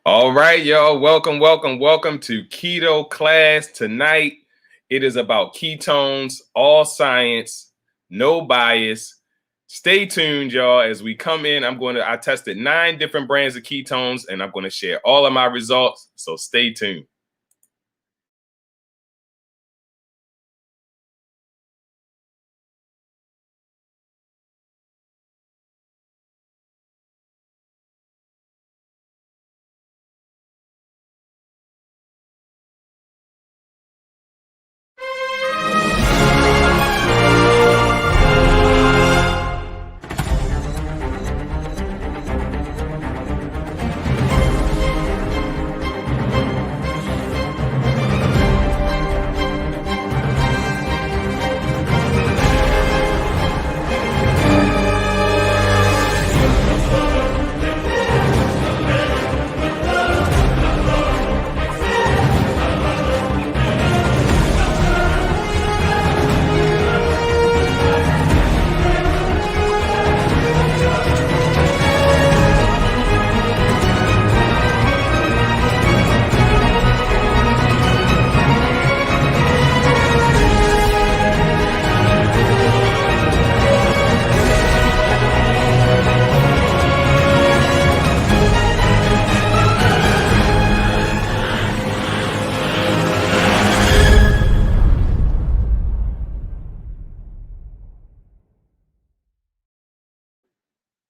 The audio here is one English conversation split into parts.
All right, y'all. Welcome to Keto class tonight. It is about ketones, all science, no bias. Stay tuned, y'all. As we come in, I tested 9 different brands of ketones, and I'm going to share all of my results. So stay tuned.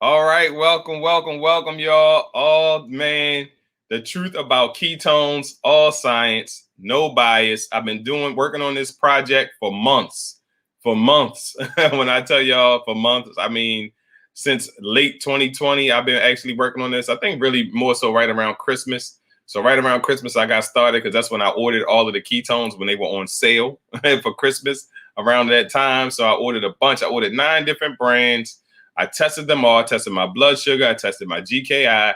All right, welcome, y'all. Oh man, the truth about ketones, all science, no bias. I've been working on this project for months. For months. When I tell y'all for months, I mean since late 2020, I've been actually working on this. I think really more so right around Christmas. So right around Christmas, I got started because that's when I ordered all of the ketones when they were on sale for Christmas around that time. So I ordered a bunch. I ordered 9 different brands. I tested them all. I tested my blood sugar. I tested my GKI.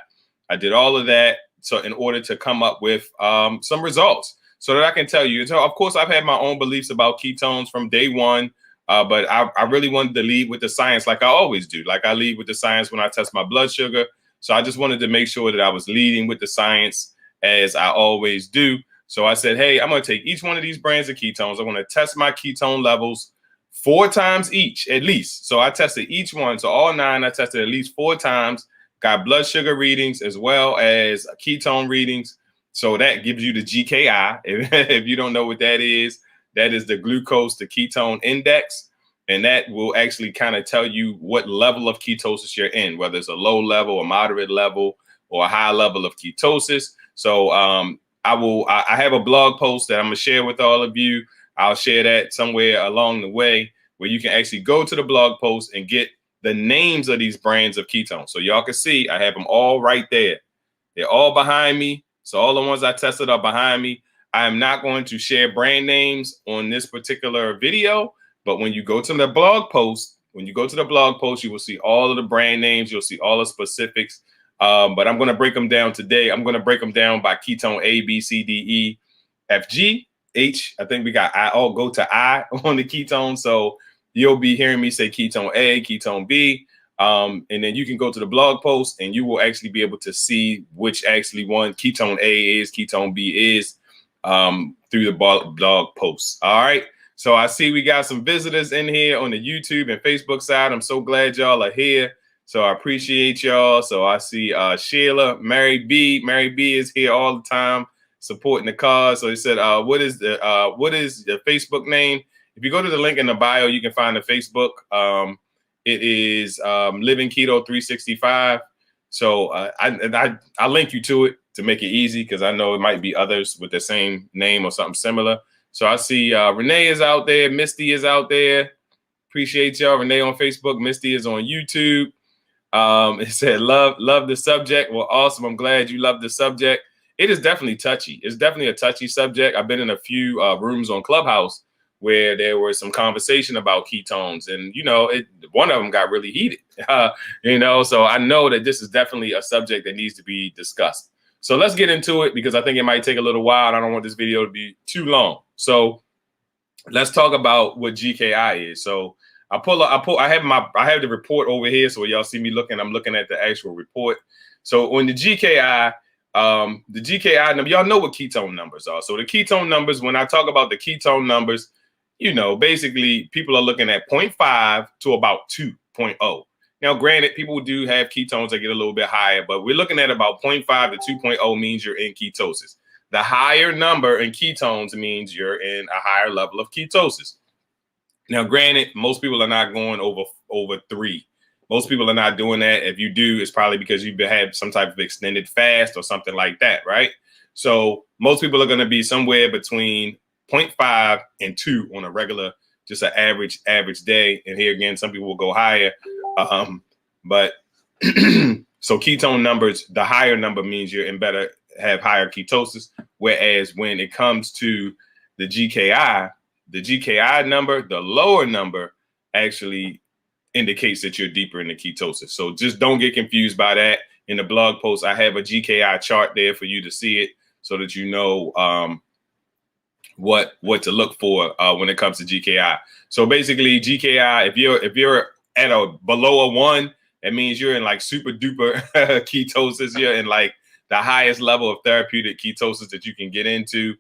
I did all of that. So in order to come up with some results so that I can tell you. So of course, I've had my own beliefs about ketones from day one. But I really wanted to lead with the science like I always do. Like I lead with the science when I test my blood sugar. So I just wanted to make sure that I was leading with the science as I always do. So I said, hey, I'm going to take each one of these brands of ketones. I'm going to test my ketone levels 4 times each, at least. So I tested each one. So all 9, I tested at least 4 times, got blood sugar readings as well as ketone readings. So that gives you the GKI. If you don't know what that is the glucose to ketone index. And that will actually kind of tell you what level of ketosis you're in, whether it's a low level, a moderate level, or a high level of ketosis. So I have a blog post that I'm going to share with all of you. I'll share that somewhere along the way where you can actually go to the blog post and get the names of these brands of ketones. So y'all can see I have them all right there. They're all behind me. So all the ones I tested are behind me. I am not going to share brand names on this particular video, but when you go to the blog post, you will see all of the brand names. You'll see all the specifics. But I'm going to break them down today. I'm going to break them down by ketone A, B, C, D, E, F, G, H. I think we got I. I'll go to I on the ketone. So you'll be hearing me say ketone A, ketone B. And then you can go to the blog post and you will actually be able to see which actually one ketone A is, ketone B is through the blog post. All right. So I see we got some visitors in here on the YouTube and Facebook side. I'm so glad y'all are here. So I appreciate y'all. So I see Sheila, Mary B. Mary B is here all the time supporting the cause. So he said, what is the Facebook name? If you go to the link in the bio, you can find the Facebook. It is Living Keto 365. So I link you to it to make it easy because I know it might be others with the same name or something similar. So I see Renee is out there. Misty is out there. Appreciate y'all. Renee on Facebook. Misty is on YouTube. It said, love the subject. Well, awesome. I'm glad you love the subject. It is definitely touchy. It's definitely a touchy subject. I've been in a few rooms on Clubhouse where there was some conversation about ketones. And, one of them got really heated, so I know that this is definitely a subject that needs to be discussed. So let's get into it because I think it might take a little while. And I don't want this video to be too long. So let's talk about what GKI is. So I have the report over here. So y'all see me looking, I'm looking at the actual report. So on the GKI, the GKI number, y'all know what ketone numbers are. So the ketone numbers, when I talk about the ketone numbers, basically people are looking at 0.5 to about 2.0. Now, granted, people do have ketones that get a little bit higher, but we're looking at about 0.5 to 2.0 means you're in ketosis. The higher number in ketones means you're in a higher level of ketosis. Now, granted, most people are not going over 3. Most people are not doing that. If you do, it's probably because you've had some type of extended fast or something like that, right? So most people are going to be somewhere between 0.5 and 2 on a regular, just an average day. And here again, some people will go higher. But so ketone numbers, the higher number means you're in better, have higher ketosis. Whereas when it comes to the GKI number, the lower number actually indicates that you're deeper in the ketosis. So just don't get confused by that. In the blog post, I have a GKI chart there for you to see it so that you know what to look for when it comes to GKI. So basically GKI, if you're at a below a 1, that means you're in like super duper ketosis. You're in like the highest level of therapeutic ketosis that you can get into.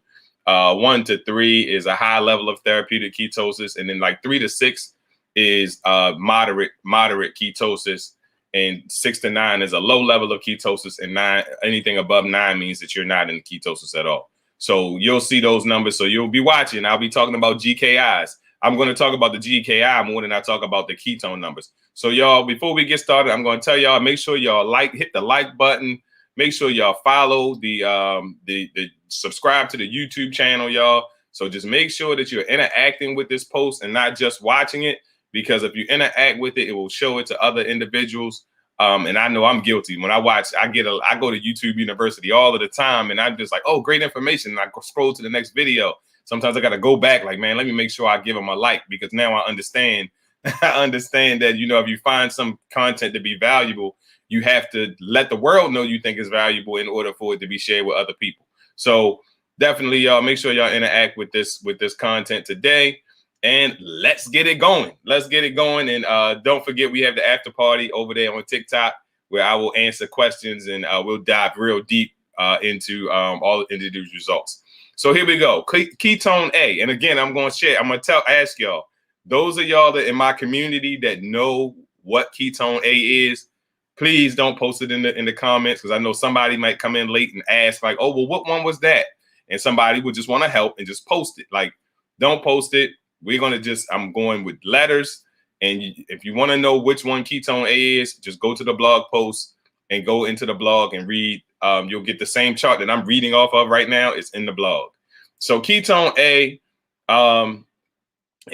1 to 3 is a high level of therapeutic ketosis, and then like 3 to 6 is moderate ketosis, and 6 to 9 is a low level of ketosis, and 9, anything above 9 means that you're not in ketosis at all. So you'll see those numbers. So you'll be watching. I'll be talking about GKIs. I'm going to talk about the GKI more than I talk about the ketone numbers. So y'all, before we get started, I'm going to tell y'all, make sure y'all hit the like button. Make sure y'all follow the subscribe to the YouTube channel, y'all. So just make sure that you're interacting with this post and not just watching it, because if you interact with it, it will show it to other individuals. And I know I'm guilty. When I watch, I go to YouTube University all of the time, and I'm just like, oh, great information. And I scroll to the next video. Sometimes I got to go back, like, man, let me make sure I give them a like, because now I understand. I understand that, if you find some content to be valuable, you have to let the world know you think is valuable in order for it to be shared with other people. So definitely, y'all, make sure y'all interact with this content today. And let's get it going. Let's get it going. And don't forget, we have the after party over there on TikTok, where I will answer questions, and we'll dive real deep into all these results. So here we go. Ketone A. And again, I'm going to ask y'all, those of y'all that in my community that know what ketone A is, please don't post it in the comments, because I know somebody might come in late and ask like, oh, well, what one was that? And somebody would just want to help and just post it. Like, don't post it. I'm going with letters. And if you want to know which one ketone A is, just go to the blog post and go into the blog and read. You'll get the same chart that I'm reading off of right now. It's in the blog. So ketone A, and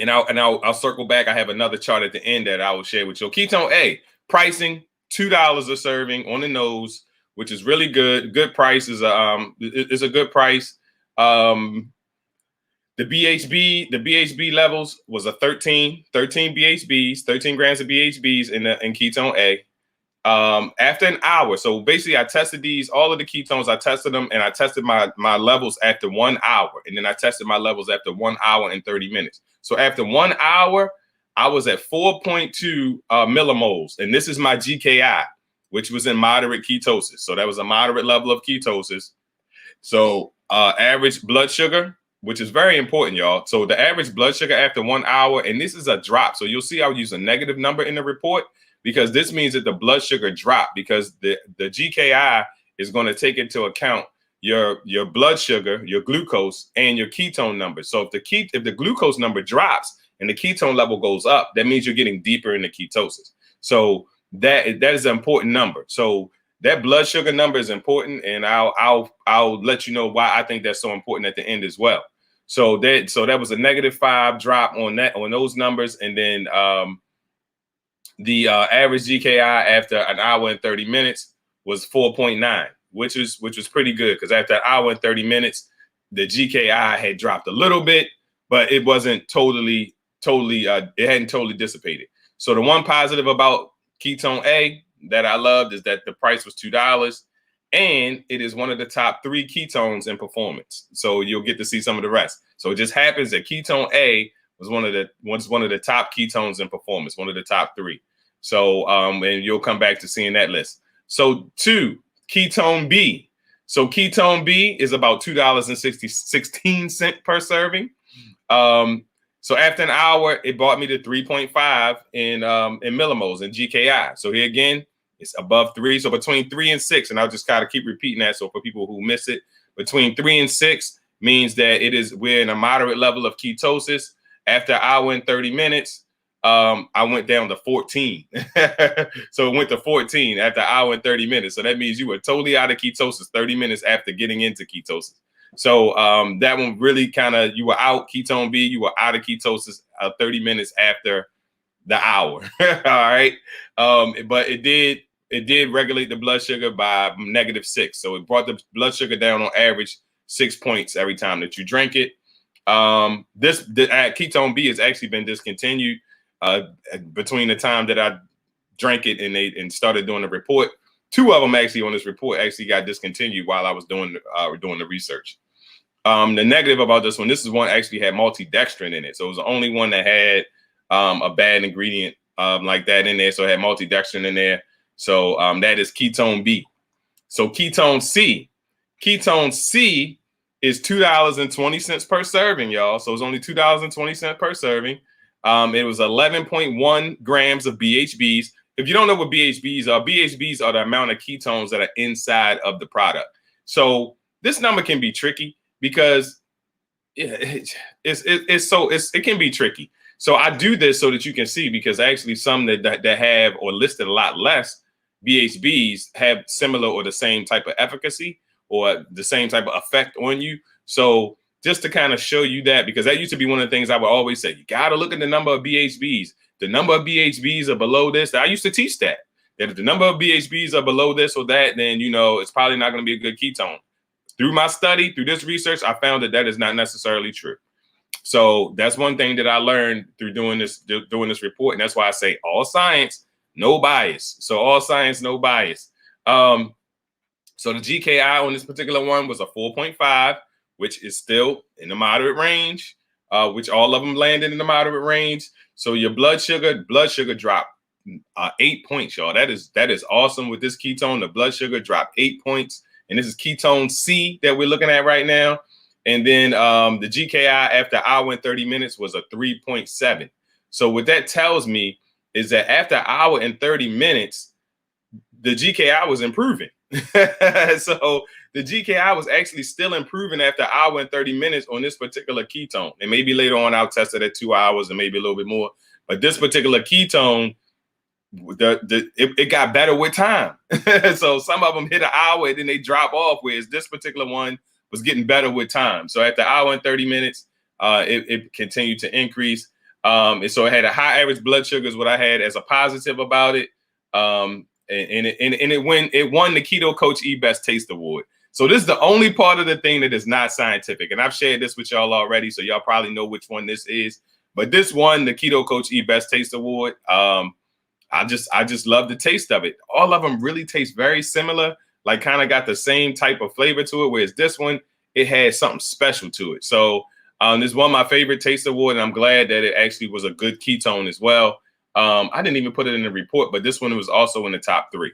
I'll circle back. I have another chart at the end that I will share with you. Ketone A, pricing, $2 a serving on the nose, which is really good. Good price is a good price. The BHB levels was a 13 BHBs, 13 grams of BHBs in ketone A. After an hour, so basically I tested all of the ketones, I tested them, and I tested my levels after 1 hour, and then I tested my levels after 1 hour and 30 minutes. So after 1 hour, I was at 4.2 millimoles, and this is my GKI, which was in moderate ketosis. So that was a moderate level of ketosis. So average blood sugar, which is very important, y'all. So the average blood sugar after 1 hour, and this is a drop. So you'll see I'll use a negative number in the report, because this means that the blood sugar dropped, because the GKI is going to take into account your blood sugar, your glucose, and your ketone number. So if the glucose number drops and the ketone level goes up, that means you're getting deeper into ketosis. So that is an important number. So that blood sugar number is important, and I'll let you know why I think that's so important at the end as well. So that was a -5 drop on those numbers, and then the average GKI after an hour and 30 minutes was 4.9, which was pretty good, because after an hour and 30 minutes, the GKI had dropped a little bit, but it wasn't totally it hadn't totally dissipated. So the one positive about ketone A that I loved is that the price was $2, and it is one of the top 3 ketones in performance. So you'll get to see some of the rest. So it just happens that ketone A was one of the top ketones in performance, one of the top 3. So and you'll come back to seeing that list. So 2, ketone B. So ketone B is about $2.16 per serving. So after an hour, it brought me to 3.5 in millimoles in GKI. So here again, it's above 3. So between 3 and 6, and I'll just kind of keep repeating that. So for people who miss it, between 3 and 6 means that we're in a moderate level of ketosis. After an hour and 30 minutes, I went down to 14. So it went to 14 after an hour and 30 minutes. So that means you were totally out of ketosis 30 minutes after getting into ketosis. So that one really kind of, you were out, ketone B, you were out of ketosis 30 minutes after the hour. All right. But it did regulate the blood sugar by -6. So it brought the blood sugar down on average 6 points every time that you drank it. Ketone B has actually been discontinued between the time that I drank it and started doing the report. 2 of them actually on this report actually got discontinued while I was doing the research. The negative about this is one actually had maltodextrin in it. So it was the only one that had a bad ingredient like that in there. So it had maltodextrin in there. So that is ketone B. So ketone C. Ketone C is $2.20 per serving, y'all. So it's only $2.20 per serving. It was 11.1 grams of BHBs. If you don't know what BHBs are the amount of ketones that are inside of the product. So this number can be tricky because it can be tricky. So I do this so that you can see, because actually some that have or listed a lot less BHBs have similar or the same type of efficacy or the same type of effect on you. So just to kind of show you that, because that used to be one of the things I would always say, you got to look at the number of BHBs. The number of BHBs are below this. I used to teach that if the number of BHBs are below this or that, then, it's probably not going to be a good ketone. Through my study, through this research, I found that is not necessarily true. So that's one thing that I learned through doing this report. And that's why I say all science, no bias. So all science, no bias. So the GKI on this particular one was a 4.5, which is still in the moderate range, which all of them landed in the moderate range. So your blood sugar dropped 8 points, y'all. That is awesome with this ketone. The blood sugar dropped 8 points. And this is ketone C that we're looking at right now. And then the GKI after an hour and 30 minutes was a 3.7. So what that tells me is that after an hour and 30 minutes, the GKI was improving. So the GKI was actually still improving after an hour and 30 minutes on this particular ketone. And maybe later on I'll test it at 2 hours and maybe a little bit more. But this particular ketone, it got better with time. So some of them hit an hour and then they drop off, whereas this particular one was getting better with time. So after an hour and 30 minutes, it continued to increase. And so it had a high average blood sugar is what I had as a positive about it. And it won the Keto Coach E-Best Taste Award. So this is the only part of the thing that is not scientific. And I've shared this with y'all already, so y'all probably know which one this is. But this won the Keto Coach E-Best Taste Award. I just love the taste of it. All of them really taste very similar, like kind of got the same type of flavor to it, whereas this one, it had something special to it. So this is one of my favorite taste award, and I'm glad that it actually was a good ketone as well. I didn't even put it in the report, but this one was also in the top 3.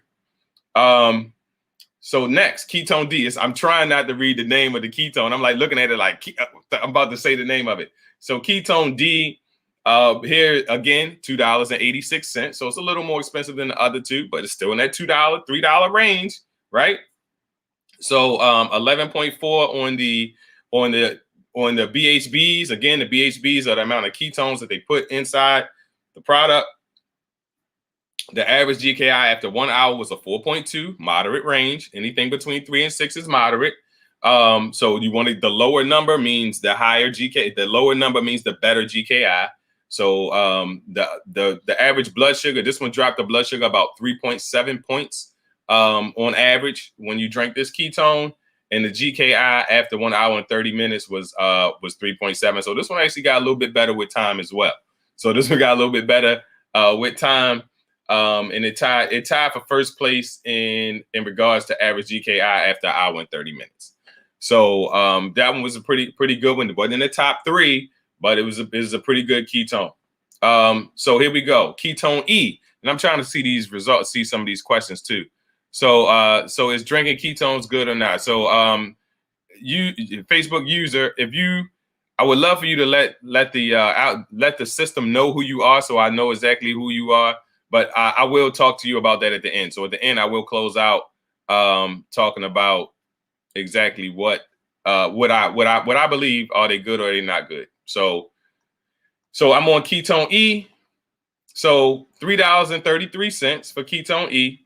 So next, ketone D. I'm trying not to read the name of the ketone. I'm like looking at it like I'm about to say the name of it. So ketone D, here again, $2.86. So it's a little more expensive than the other two, but it's still in that $2, $3 range, right? So 11.4 on the BHBs. Again, the BHBs are the amount of ketones that they put inside the product. The average GKI after 1 hour was a 4.2, moderate range. Anything between 3 and 6 is moderate. So you wanted the lower number means the higher GK. The lower number means the better GKI. So the average blood sugar, this one dropped the blood sugar about 3.7 points on average when you drank this ketone. And the GKI after 1 hour and 30 minutes was 3.7. So this one actually got a little bit better with time as well. So this one got a little bit better with time. And it tied for first place in regards to average GKI after an hour and 30 minutes. So that one was a pretty good one. It wasn't in the top 3, but it was a pretty good ketone. So here we go. Ketone E. And I'm trying to see these results, see some of these questions too. So is drinking ketones good or not? So you Facebook user, I would love for you to let the system know who you are, so I know exactly who you are. But I will talk to you about that at the end. So at the end, I will close out talking about exactly what I believe, are they good or are they not good. So I'm on ketone E. So $3.33 for ketone E,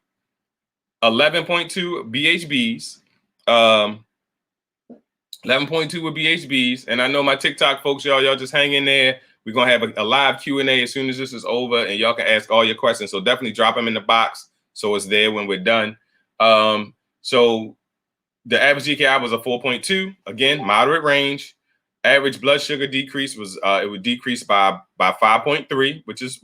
11.2 BHBs, 11.2 with BHBs. And I know my TikTok folks, y'all just hang in there. We're going to have a live Q&A as soon as this is over, and y'all can ask all your questions. So definitely drop them in the box so it's there when we're done. So the average GKI was a 4.2. Again, moderate range. Average blood sugar decrease was it would decrease by 5.3, which is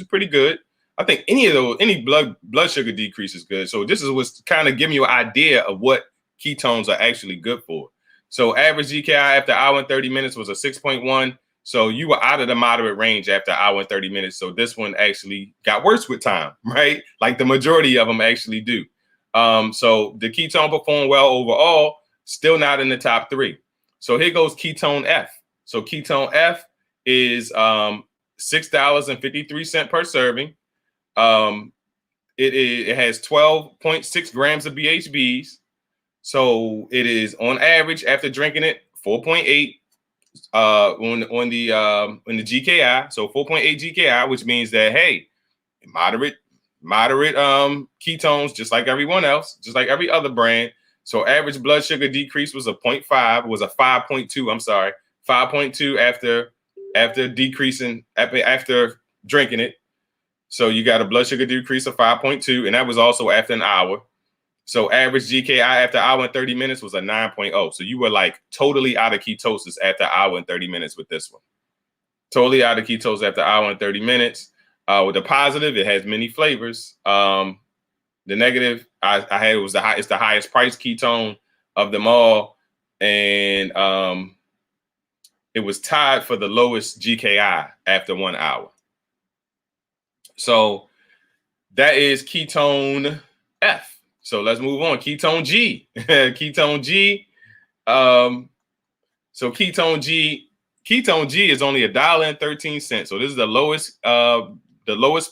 pretty good. I think any blood sugar decrease is good. So this is what's kind of giving you an idea of what ketones are actually good for. So average GKI after hour and 30 minutes was a 6.1. So you were out of the moderate range after hour and 30 minutes. So this one actually got worse with time, right? Like the majority of them actually do. So the ketone performed well overall, still not in the top 3. So here goes ketone F. So ketone F is $6.53 per serving. It has 12.6 grams of BHBs. So it is on average after drinking it 4.8 on the GKI. So 4.8 GKI, which means that hey, moderate ketones, just like everyone else, just like every other brand. So average blood sugar decrease was a 0.5, was a 5.2. I'm sorry, 5.2 after decreasing after drinking it. So you got a blood sugar decrease of 5.2, and that was also after an hour. So average GKI after hour and 30 minutes was a 9.0. So you were like totally out of ketosis after hour and 30 minutes with this one. Totally out of ketosis after hour and 30 minutes. With the positive, it has many flavors. The negative, I had it's the highest price ketone of them all, and it was tied for the lowest GKI after 1 hour. So that is ketone F. So let's move on. Ketone G. Ketone G. So ketone G is only $1.13. So this is the lowest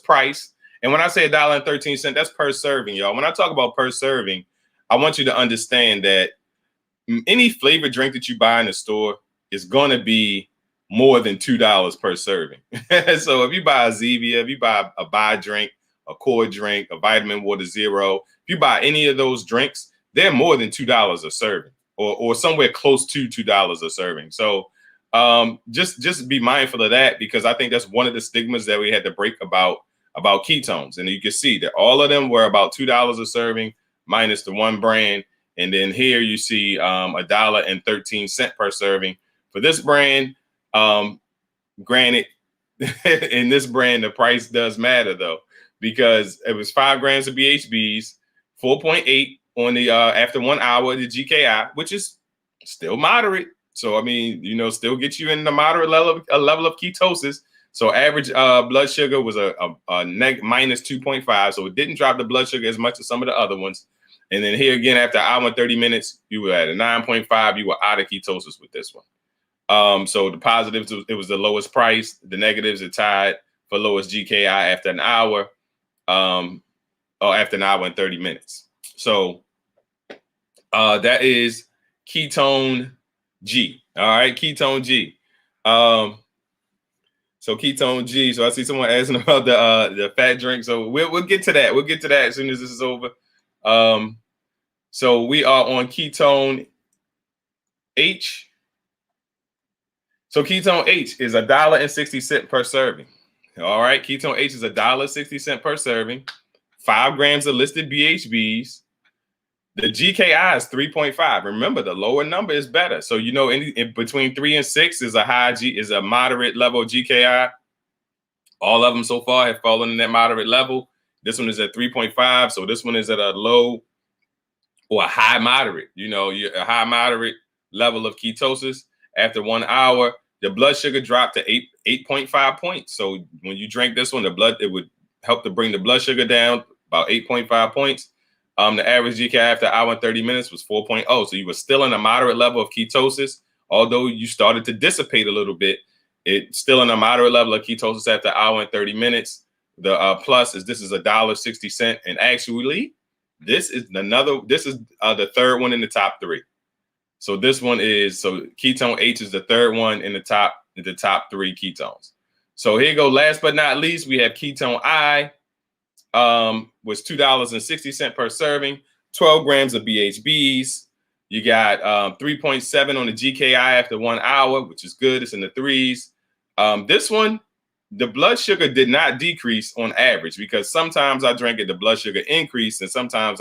price. And when I say $1.13, that's per serving, y'all. When I talk about per serving, I want you to understand that any flavored drink that you buy in the store is going to be more than $2 per serving. So if you buy a Zevia, if you buy a buy drink, a core drink, a vitamin water zero, if you buy any of those drinks, they're more than $2 a serving, or somewhere close to $2 a serving. So just be mindful of that, because I think that's one of the stigmas that we had to break about ketones. And you can see that all of them were about $2 a serving, minus the one brand. And then here you see $1.13 per serving for this brand. Granted, in this brand, the price does matter though, because it was 5 grams of BHBs, 4.8 on the after 1 hour, the GKI, which is still moderate. So I mean, still get you in the moderate level of ketosis. So average blood sugar was a minus 2.5. So it didn't drop the blood sugar as much as some of the other ones. And then here again, after an hour and 30 minutes, you were at a 9.5. You were out of ketosis with this one. So the positives, it was the lowest price. The negatives are tied for lowest GKI after an hour, or after an hour and 30 minutes. So that is ketone G. All right, ketone G. So ketone G. So I see someone asking about the fat drink. So we'll get to that. We'll get to that as soon as this is over. So we are on ketone H. So ketone H is $1.60 per serving. All right, ketone H is $1.60 per serving. 5 grams of listed BHBs. The GKI is 3.5. Remember, the lower number is better. So in between 3 and 6 is a moderate level GKI. All of them so far have fallen in that moderate level. This one is at 3.5. So this one is at a low or a high moderate. A high moderate level of ketosis. After 1 hour, the blood sugar dropped to 8.5 points. So when you drink this one, it would help to bring the blood sugar down about 8.5 points. The average GKI after an hour and 30 minutes was 4.0. So you were still in a moderate level of ketosis, although you started to dissipate a little bit. It's still in a moderate level of ketosis after an hour and 30 minutes. The plus is this is $1.60. And actually, this is the third one in the top three. So this one is, so ketone H is the third one in the top three ketones. So here you go. Last but not least, we have ketone I. Was $2.60 per serving, 12 grams of BHBs. You got 3.7 on the GKI after 1 hour, which is good. It's in the threes. This one, the blood sugar did not decrease on average, because sometimes I drank it, the blood sugar increased, and sometimes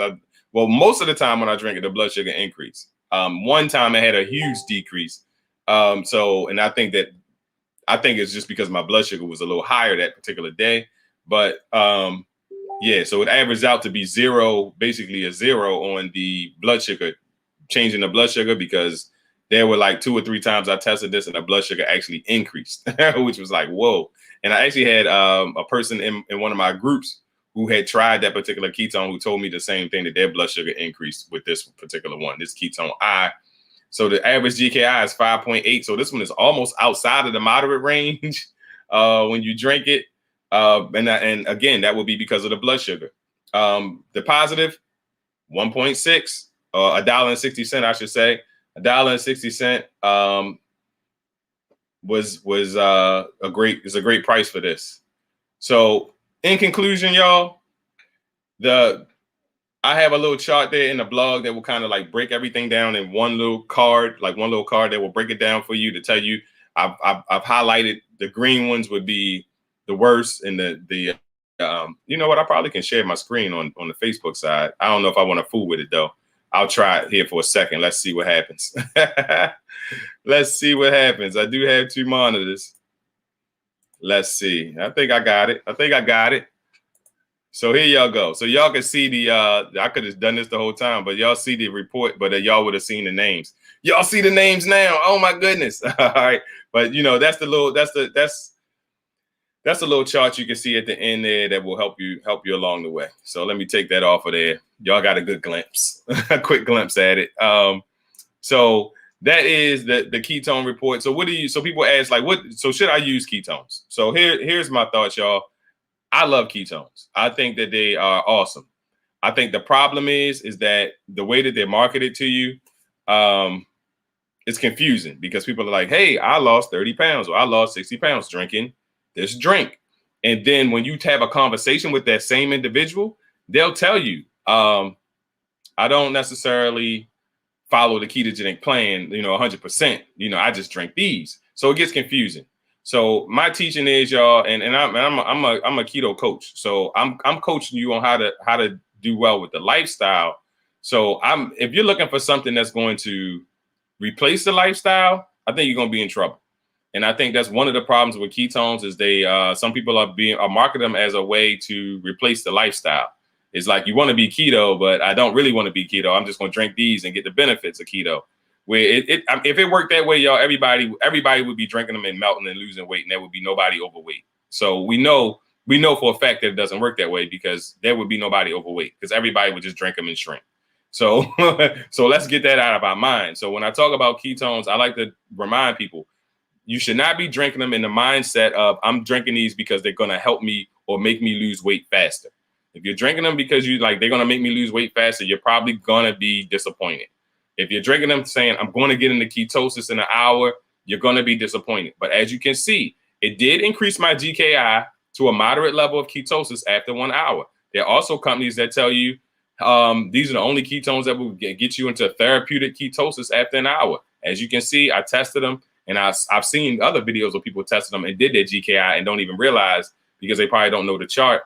most of the time when I drink it, the blood sugar increased. One time I had a huge decrease. And I think it's just because my blood sugar was a little higher that particular day. But yeah, so it averaged out to be zero, basically a zero on the blood sugar, changing the blood sugar, because there were like 2 or 3 times I tested this and the blood sugar actually increased, which was like, whoa. And I actually had a person in one of my groups who had tried that particular ketone who told me the same thing, that their blood sugar increased with this particular one, this ketone I. So the average GKI is 5.8. So this one is almost outside of the moderate range when you drink it. And again, that would be because of the blood sugar. The positive, 1.6, $1.60, I should say. $1.60 was a great price for this. So in conclusion, y'all, I have a little chart there in the blog that will kind of like break everything down in one little card that will break it down for you to tell you. I've highlighted the green ones would be the worst, and the you know what, I probably can share my screen on the Facebook side. I don't know if I want to fool with it though. I'll try it here for a second. Let's see what happens. Let's see what happens. I do have 2 monitors. Let's see. I think I got it. So here y'all go. So y'all can see the I could have done this the whole time, but y'all see the report, but y'all would have seen the names. Y'all see the names now. Oh my goodness. All right. But you know, that's the little chart you can see at the end there that will help you along the way. So let me take that off of there. Y'all got a good glimpse, a quick glimpse at it. So that is the ketone report. So so people ask like, so should I use ketones? So here's my thoughts, y'all. I love ketones. I think that they are awesome. I think the problem is that the way that they're marketed to you, it's confusing, because people are like, hey, I lost 30 pounds or I lost 60 pounds drinking this drink. And then when you have a conversation with that same individual, they'll tell you, I don't necessarily follow the ketogenic plan, 100%. I just drink these. So it gets confusing. So my teaching is, y'all, and I'm a keto coach. So I'm coaching you on how to do well with the lifestyle. So if you're looking for something that's going to replace the lifestyle, I think you're going to be in trouble. And I think that's one of the problems with ketones is some people are marketing them as a way to replace the lifestyle. It's like, you want to be keto, but I don't really want to be keto. I'm just going to drink these and get the benefits of keto. Where if it worked that way, y'all, everybody would be drinking them and melting and losing weight, and there would be nobody overweight. So we know for a fact that it doesn't work that way, because there would be nobody overweight, because everybody would just drink them and shrink. So so let's get that out of our mind. So when I talk about ketones, I like to remind people, you should not be drinking them in the mindset of, I'm drinking these because they're going to help me or make me lose weight faster. If you're drinking them because they're going to make me lose weight faster, you're probably going to be disappointed. If you're drinking them saying, I'm going to get into ketosis in an hour, you're going to be disappointed. But as you can see, it did increase my GKI to a moderate level of ketosis after 1 hour. There are also companies that tell you these are the only ketones that will get you into therapeutic ketosis after an hour. As you can see, I tested them, and I've seen other videos of people testing them and did their GKI and don't even realize, because they probably don't know the chart,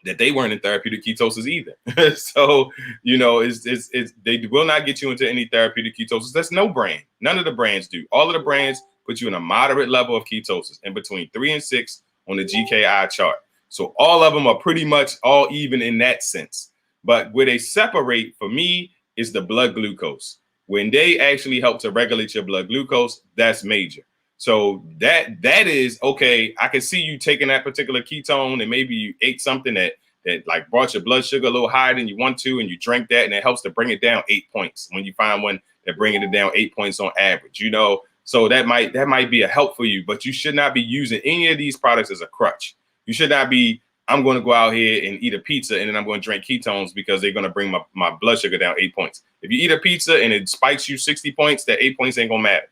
that they weren't in therapeutic ketosis either. So, they will not get you into any therapeutic ketosis. That's no brand. None of the brands do. All of the brands put you in a moderate level of ketosis, in between 3 and 6 on the GKI chart. So all of them are pretty much all even in that sense. But where they separate for me is the blood glucose. When they actually help to regulate your blood glucose, that's major. So that is okay. I can see you taking that particular ketone, and maybe you ate something that that like brought your blood sugar a little higher than you want to, and you drink that, and it helps to bring it down 8 points when you find one that bringing it down 8 points on average, you know. So that might be a help for you, but you should not be using any of these products as a crutch. You should not be, I'm going to go out here and eat a pizza and then I'm going to drink ketones because they're going to bring my blood sugar down 8 points. If you eat a pizza and it spikes you 60 points, that 8 points ain't going to matter.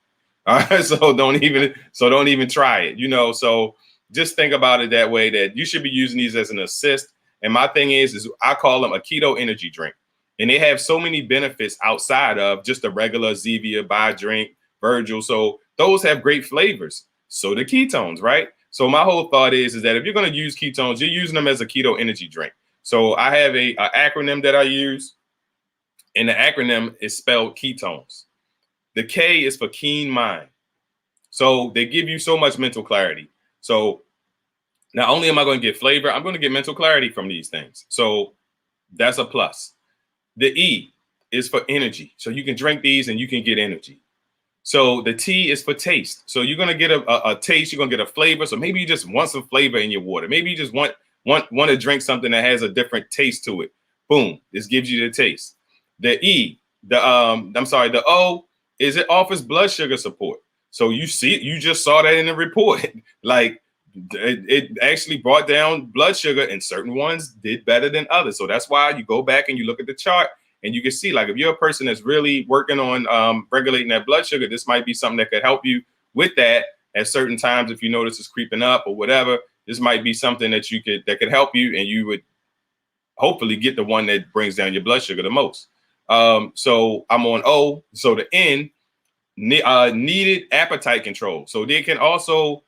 All right. So don't even try it, you know. So just think about it that way, that you should be using these as an assist. And my thing is I call them a keto energy drink. And they have so many benefits outside of just a regular Zevia, Buy Drink, Virgil. So those have great flavors. So the ketones, right? So my whole thought is that if you're going to use ketones, you're using them as a keto energy drink. So I have a acronym that I use, and the acronym is spelled ketones. The K is for keen mind. So they give you so much mental clarity. So not only am I going to get flavor, I'm going to get mental clarity from these things. So that's a plus. The E is for energy. So you can drink these and you can get energy. So the T is for taste. So you're going to get a taste, you're going to get a flavor. So maybe you just want some flavor in your water. Maybe you just want to drink something that has a different taste to it. Boom, this gives you the taste. The E, the O is it offers blood sugar support. So you just saw that in the report. Like it actually brought down blood sugar, and certain ones did better than others. So that's why you go back and you look at the chart. And you can see, like, if you're a person that's really working on regulating that blood sugar, this might be something that could help you with that at certain times. If you notice it's creeping up or whatever, this might be something that could help you, and you would hopefully get the one that brings down your blood sugar the most. So I'm on O. So the N, needed appetite control. So they can also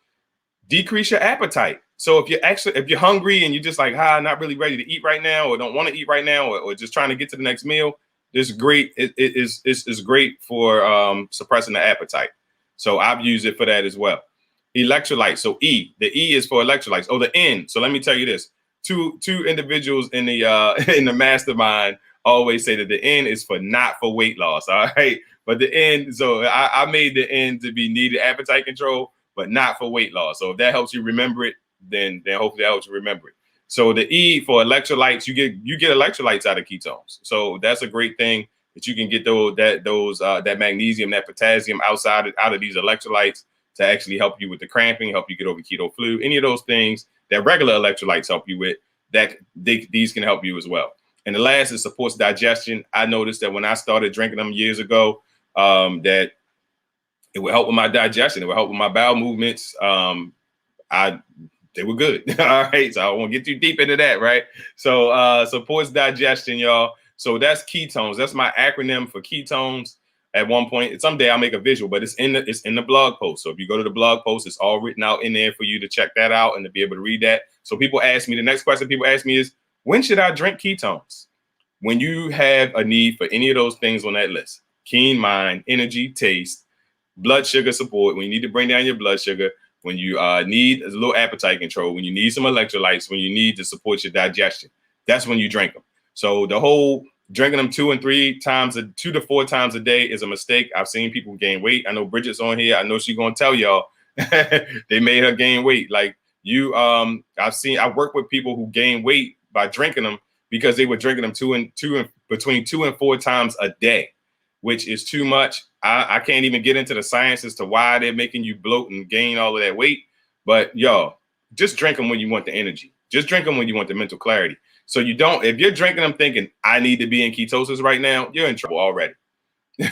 decrease your appetite. So if you're hungry and you're just like, not really ready to eat right now, or don't want to eat right now, or just trying to get to the next meal, this is great. It is great for suppressing the appetite. So I've used it for that as well. Electrolytes. So E, the E is for electrolytes. Oh, the N. So let me tell you this: two individuals in the mastermind always say that the N is not for weight loss. All right, but the N. So I made the N to be needed appetite control, but not for weight loss. So if that helps you remember it, then hopefully that helps you remember it. So the E for electrolytes, you get electrolytes out of ketones. So that's a great thing, that you can get that magnesium, that potassium out of these electrolytes to actually help you with the cramping, help you get over keto flu, any of those things that regular electrolytes help you with, that these can help you as well. And the last is supports digestion. I noticed that when I started drinking them years ago, that it would help with my digestion. It would help with my bowel movements. They were good. All right. So I won't get too deep into that. Right. So supports digestion, y'all. So that's ketones. That's my acronym for ketones. At one point, someday I'll make a visual, but it's in the blog post. So if you go to the blog post, it's all written out in there for you to check that out and to be able to read that. So the next question people ask me is, when should I drink ketones? When you have a need for any of those things on that list: keen mind, energy, taste, blood sugar support, when you need to bring down your blood sugar, when you need a little appetite control, when you need some electrolytes, when you need to support your digestion. That's when you drink them. So the whole drinking them 2 to 4 times a day is a mistake. I've seen people gain weight. I know Bridget's on here. I know she's going to tell y'all they made her gain weight. Like I work with people who gain weight by drinking them because they were drinking them between 2 and 4 times a day, which is too much. I can't even get into the science as to why they're making you bloat and gain all of that weight. But y'all, just drink them when you want the energy. Just drink them when you want the mental clarity. So if you're drinking them thinking, I need to be in ketosis right now, you're in trouble already.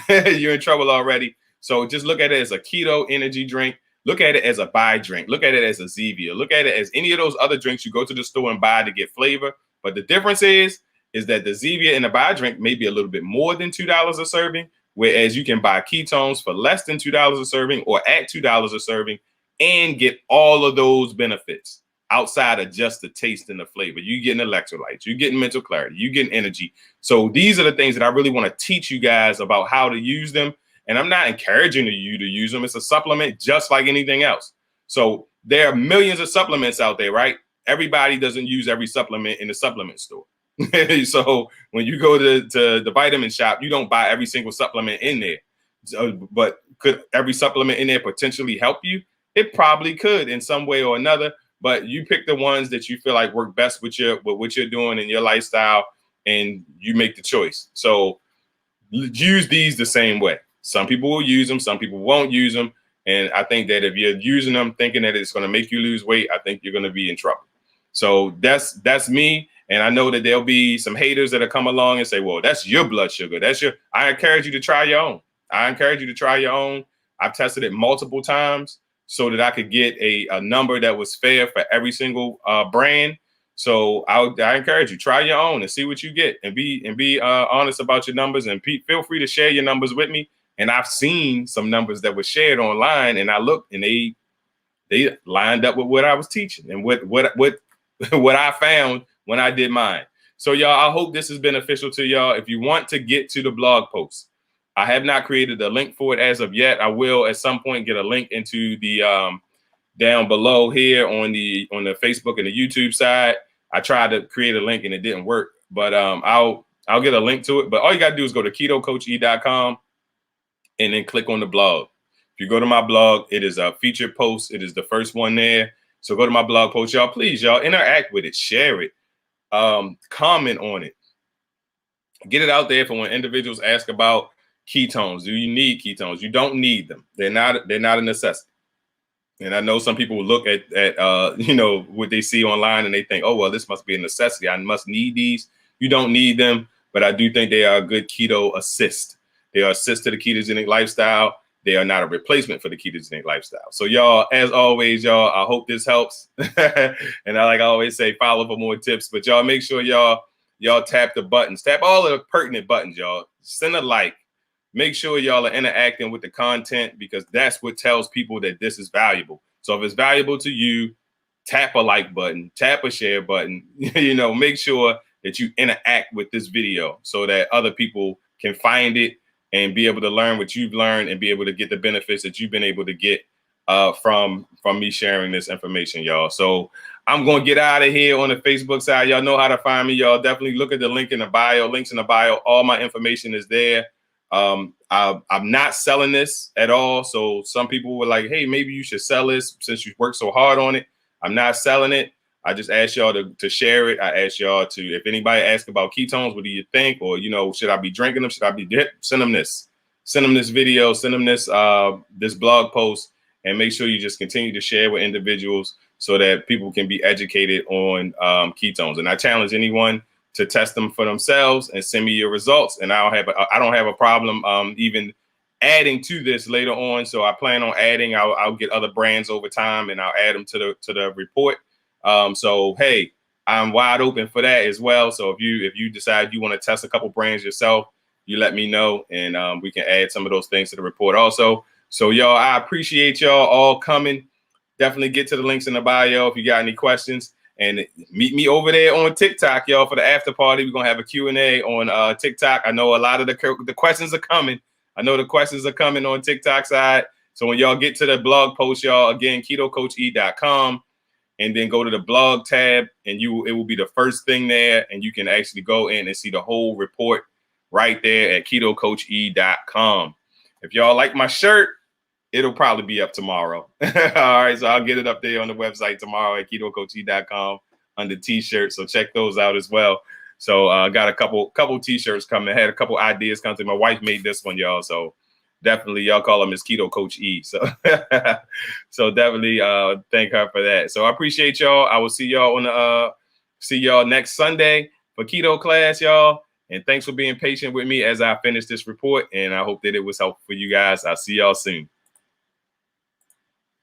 You're in trouble already. So just look at it as a keto energy drink. Look at it as a buy drink. Look at it as a Zevia. Look at it as any of those other drinks you go to the store and buy to get flavor. But the difference is that the Zevia and the buy drink may be a little bit more than $2 a serving, whereas you can buy ketones for less than $2 a serving or at $2 a serving and get all of those benefits outside of just the taste and the flavor. You're getting electrolytes, you're getting mental clarity, you're getting energy. So these are the things that I really want to teach you guys about how to use them. And I'm not encouraging you to use them. It's a supplement just like anything else. So there are millions of supplements out there, right? Everybody doesn't use every supplement in the supplement store. So when you go to the vitamin shop, you don't buy every single supplement in there. So, but could every supplement in there potentially help you? It probably could in some way or another. but you pick the ones that you feel like work best with what you're doing in your lifestyle, and you make the choice. So use these the same way. Some people will use them, some people won't use them. And I think that if you're using them thinking that it's going to make you lose weight, I think you're going to be in trouble. So that's me. And I know that there'll be some haters that'll come along and say, well, that's your blood sugar. I encourage you to try your own. I've tested it multiple times so that I could get a number that was fair for every single brand. So I encourage you, try your own and see what you get, and be honest about your numbers, and feel free to share your numbers with me. And I've seen some numbers that were shared online, and I looked, and they lined up with what I was teaching and what I found when I did mine. So y'all, I hope this is beneficial to y'all. If you want to get to the blog post, I have not created a link for it as of yet. I will at some point get a link into the down below here on the Facebook and the YouTube side. I tried to create a link and it didn't work, but I'll get a link to it. But all you gotta do is go to ketocoache.com and then click on the blog. If you go to my blog, it is a featured post. It is the first one there. So go to my blog post, y'all. Please, y'all, interact with it, share it, comment on it, get it out there for when individuals ask about ketones. Do you need ketones? You don't need them. They're not a necessity. And I know some people will look at what they see online and they think, oh, well, this must be a necessity. I must need these. You don't need them, but I do think they are a good keto assist. They are assist to the ketogenic lifestyle. They are not a replacement for the ketogenic lifestyle. So y'all, as always, y'all, I hope this helps. And I always say, follow for more tips, but y'all make sure y'all tap the buttons, tap all of the pertinent buttons, y'all. Send a like. Make sure y'all are interacting with the content, because that's what tells people that this is valuable. So if it's valuable to you, tap a like button, tap a share button, make sure that you interact with this video so that other people can find it and be able to learn what you've learned and be able to get the benefits that you've been able to get from me sharing this information, y'all. So I'm going to get out of here on the Facebook side. Y'all know how to find me. Y'all definitely look at the link in the bio, links in the bio. All my information is there. I'm not selling this at all. So some people were like, hey, maybe you should sell this since you worked so hard on it. I'm not selling it. I just asked y'all to share it. I asked y'all to, if anybody asks about ketones, what do you think? Or, should I be drinking them? Should I be send them this video, send them this blog post, and make sure you just continue to share with individuals so that people can be educated on ketones. And I challenge anyone to test them for themselves and send me your results. And I don't have a problem even adding to this later on. So I plan on adding. I'll get other brands over time, and I'll add them to the report. So hey, I'm wide open for that as well. So if you decide you want to test a couple brands yourself, you let me know, and we can add some of those things to the report also. So y'all, I appreciate y'all all coming. Definitely get to the links in the bio if you got any questions. And meet me over there on TikTok, y'all, for the after party. We're going to have a Q&A on TikTok. I know a lot of the questions are coming. I know the questions are coming on TikTok side. So when y'all get to the blog post, y'all, again, ketocoache.com, and then go to the blog tab, and it will be the first thing there. And you can actually go in and see the whole report right there at ketocoache.com. If y'all like my shirt, it'll probably be up tomorrow. All right, so I'll get it up there on the website tomorrow at ketocoache.com under t-shirts. So check those out as well. So I got a couple t-shirts coming. I had a couple ideas come through. My wife made this one, y'all. So definitely y'all call him Miss Keto Coach E. So so definitely thank her for that. So I appreciate y'all. I will see y'all next Sunday for keto class, y'all. And thanks for being patient with me as I finish this report. And I hope that it was helpful for you guys. I'll see y'all soon.